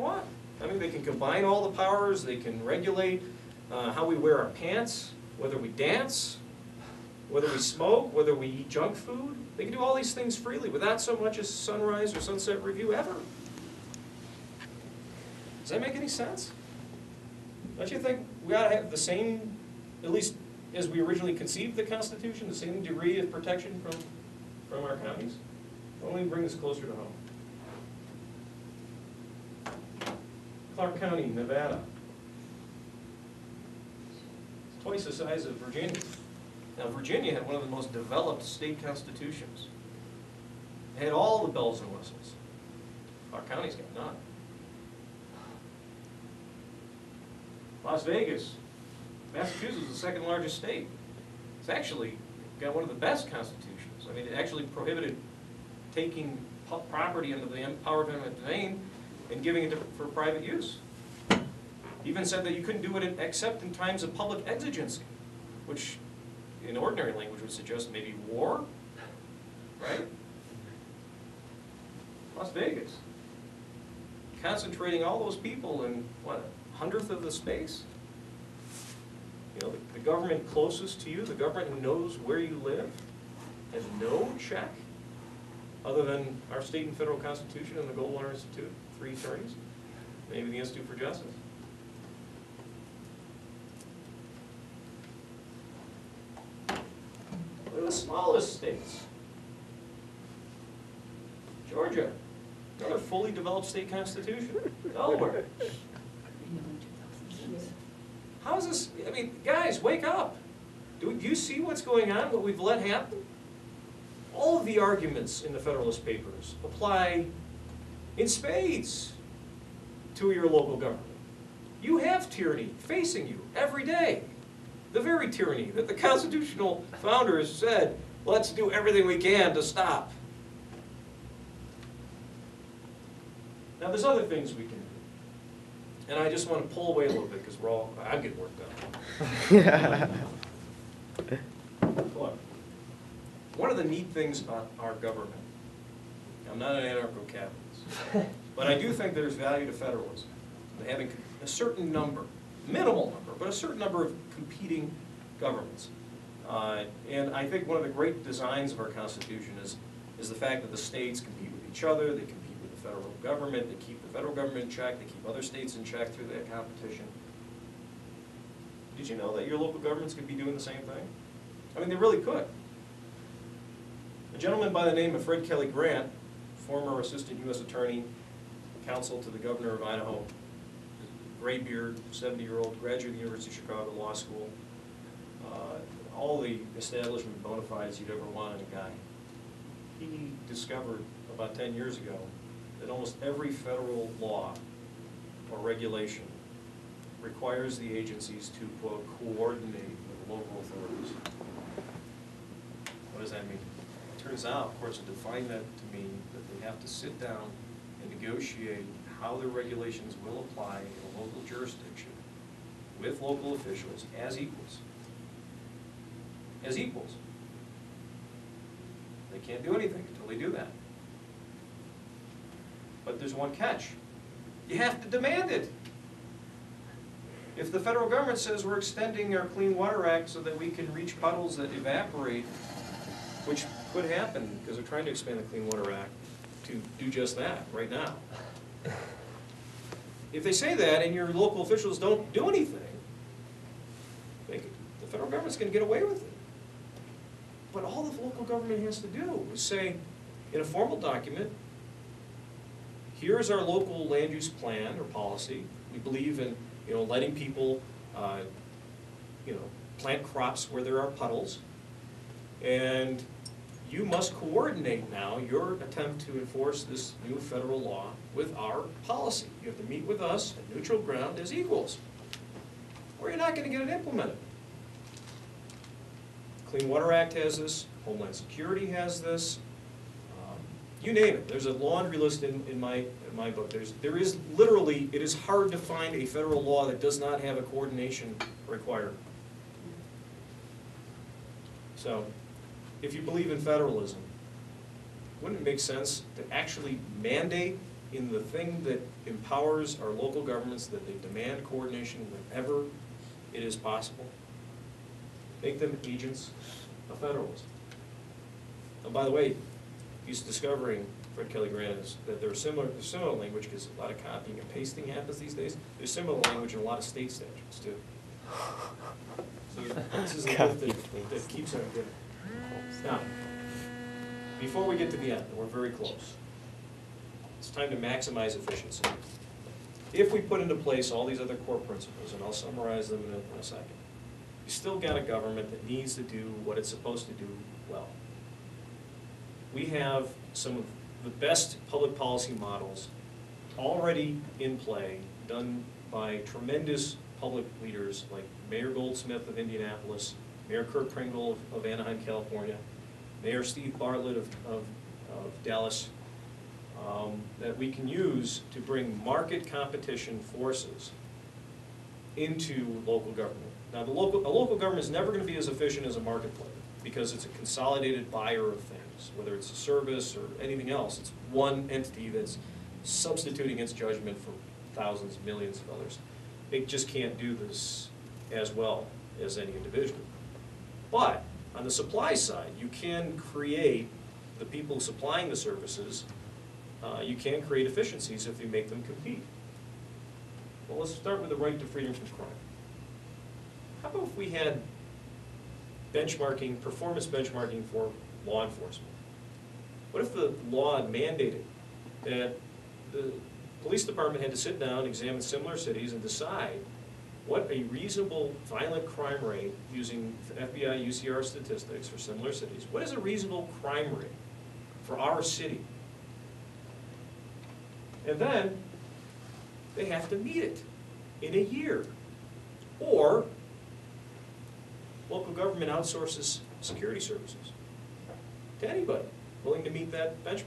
want. I mean, they can combine all the powers, they can regulate how we wear our pants, whether we dance, whether we smoke, whether we eat junk food. They can do all these things freely without so much as sunrise or sunset review ever. Does that make any sense? Don't you think we ought to have the same, at least as we originally conceived the Constitution, the same degree of protection from our counties? Only bring this closer to home. Clark County, Nevada. It's twice the size of Virginia. Now, Virginia had one of the most developed state constitutions. It had all the bells and whistles. Clark County's got none. Las Vegas, Massachusetts is the second largest state. It's actually got one of the best constitutions. I mean, it actually prohibited taking property under the power of eminent domain and giving it for private use. Even said that you couldn't do it except in times of public exigency, which in ordinary language would suggest maybe war, right? Las Vegas, concentrating all those people in, what, 1/100th of the space? You know, the government closest to you, the government who knows where you live, has no check other than our state and federal constitution and the Goldwater Institute, 3 attorneys, maybe the Institute for Justice. Look at the smallest states. Georgia, another fully developed state constitution. Delaware. How is this, I mean, guys, wake up. Do you see what's going on, what we've let happen? All of the arguments in the Federalist Papers apply in spades to your local government. You have tyranny facing you every day. The very tyranny that the constitutional founders said, let's do everything we can to stop. Now there's other things we can do. And I just want to pull away a little bit because I'm getting worked up. Look, one of the neat things about our government, I'm not an anarcho-capitalist, but I do think there's value to federalism. Having a certain number, minimal number, but a certain number of competing governments. And I think one of the great designs of our Constitution is the fact that the states compete with each other, they compete with the federal government, they keep the federal government in check, they keep other states in check through that competition. Did you know that your local governments could be doing the same thing? I mean, they really could. A gentleman by the name of Fred Kelly Grant, former assistant U.S. attorney, counsel to the governor of Idaho, gray beard, 70-year-old, graduate of the University of Chicago Law School, all the establishment bona fides you'd ever want in a guy. He discovered about 10 years ago that almost every federal law or regulation requires the agencies to, quote, coordinate with local authorities. What does that mean? It turns out, of course, to define that to mean that they have to sit down and negotiate how the regulations will apply in a local jurisdiction with local officials as equals. As equals. They can't do anything until they do that. But there's one catch. You have to demand it. If the federal government says we're extending our Clean Water Act so that we can reach puddles that evaporate, which could happen because they're trying to expand the Clean Water Act to do just that right now. If they say that and your local officials don't do anything, the federal government's going to get away with it. But all the local government has to do is say, in a formal document, here's our local land use plan or policy. We believe in, letting people, plant crops where there are puddles, and you must coordinate now your attempt to enforce this new federal law with our policy. You have to meet with us at neutral ground as equals, or you're not going to get it implemented. Clean Water Act has this, Homeland Security has this, you name it. There's a laundry list in my book. There is literally, it is hard to find a federal law that does not have a coordination requirement. So, if you believe in federalism, wouldn't it make sense to actually mandate in the thing that empowers our local governments, that they demand coordination whenever it is possible. Make them agents of federalism. And by the way, he's discovering, Fred Kelly Grant, is that there's similar language, because a lot of copying and pasting happens these days. There's similar language in a lot of state statutes too. So this is a gift that keeps on giving. Now, before we get to the end, and we're very close, it's time to maximize efficiency. If we put into place all these other core principles, and I'll summarize them in a second, you still got a government that needs to do what it's supposed to do well. We have some of the best public policy models already in play, done by tremendous public leaders like Mayor Goldsmith of Indianapolis, Mayor Kurt Pringle of Anaheim, California, Mayor Steve Bartlett of Dallas, that we can use to bring market competition forces into local government. Now, a local government is never going to be as efficient as a market player, because it's a consolidated buyer of things, whether it's a service or anything else. It's one entity that's substituting its judgment for thousands, millions of others. It just can't do this as well as any individual. But on the supply side, you can create, the people supplying the services, you can create efficiencies if you make them compete. Well, let's start with the right to freedom from crime. How about if we had benchmarking, performance benchmarking for law enforcement? What if the law mandated that the police department had to sit down, examine similar cities, and decide what a reasonable violent crime rate, using FBI UCR statistics for similar cities, what is a reasonable crime rate for our city? And then they have to meet it in a year. Or local government outsources security services to anybody willing to meet that benchmark.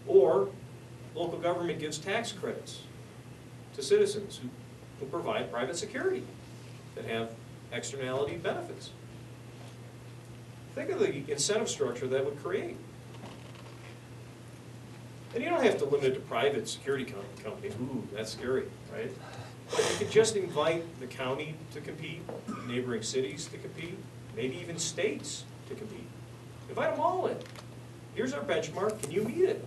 Or local government gives tax credits to citizens who provide private security that have externality benefits. Think of the incentive structure that would create. And you don't have to limit it to private security companies. Ooh, that's scary, right? But you could just invite the county to compete, neighboring cities to compete, maybe even states to compete. Invite them all in. Here's our benchmark, can you meet it?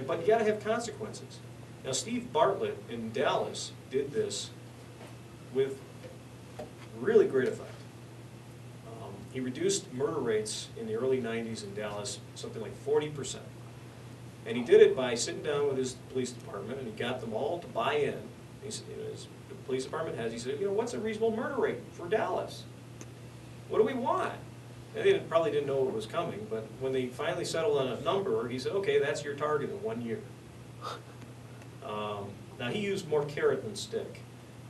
But you gotta have consequences. Now, Steve Bartlett in Dallas did this with really great effect. He reduced murder rates in the early 90s in Dallas, something like 40%. And he did it by sitting down with his police department, and he got them all to buy in. He said, the police department he said, what's a reasonable murder rate for Dallas? What do we want? And they probably didn't know what was coming, but when they finally settled on a number, he said, okay, that's your target in 1 year. Now, he used more carrot than stick.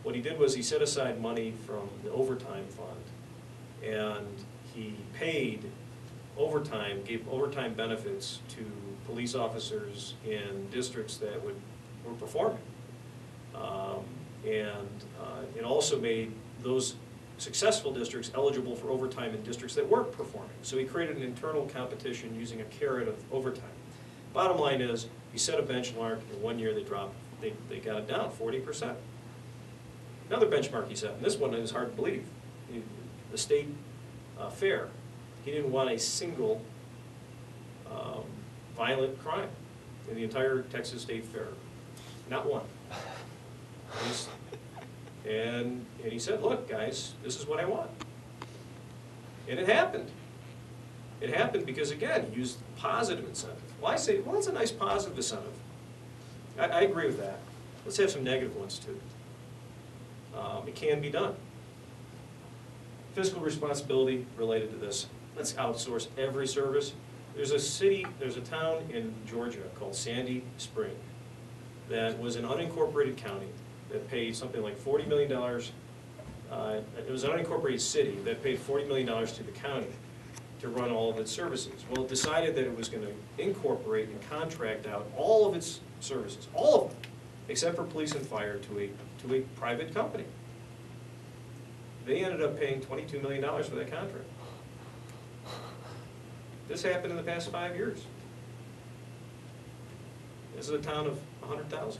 What he did was he set aside money from the overtime fund, and he paid overtime, gave overtime benefits to police officers in districts that were performing. It also made those successful districts eligible for overtime in districts that weren't performing. So he created an internal competition using a carrot of overtime. Bottom line is, he set a benchmark, in 1 year they got it down 40%. Another benchmark he set, and this one is hard to believe, the state fair. He didn't want a single violent crime in the entire Texas State Fair. Not one. And he said, look, guys, this is what I want. And it happened. It happened because, again, he used positive incentive. Well, I say, well, that's a nice positive incentive. I agree with that. Let's have some negative ones, too. It can be done. Fiscal responsibility related to this. Let's outsource every service. There's a town in Georgia called Sandy Spring that was an unincorporated county that paid something like $40 million. It was an unincorporated city that paid $40 million to the county to run all of its services. Well, it decided that it was going to incorporate and contract out all of its services, all of them, except for police and fire, to a private company. They ended up paying $22 million for that contract. This happened in the past 5 years. This is a town of 100,000.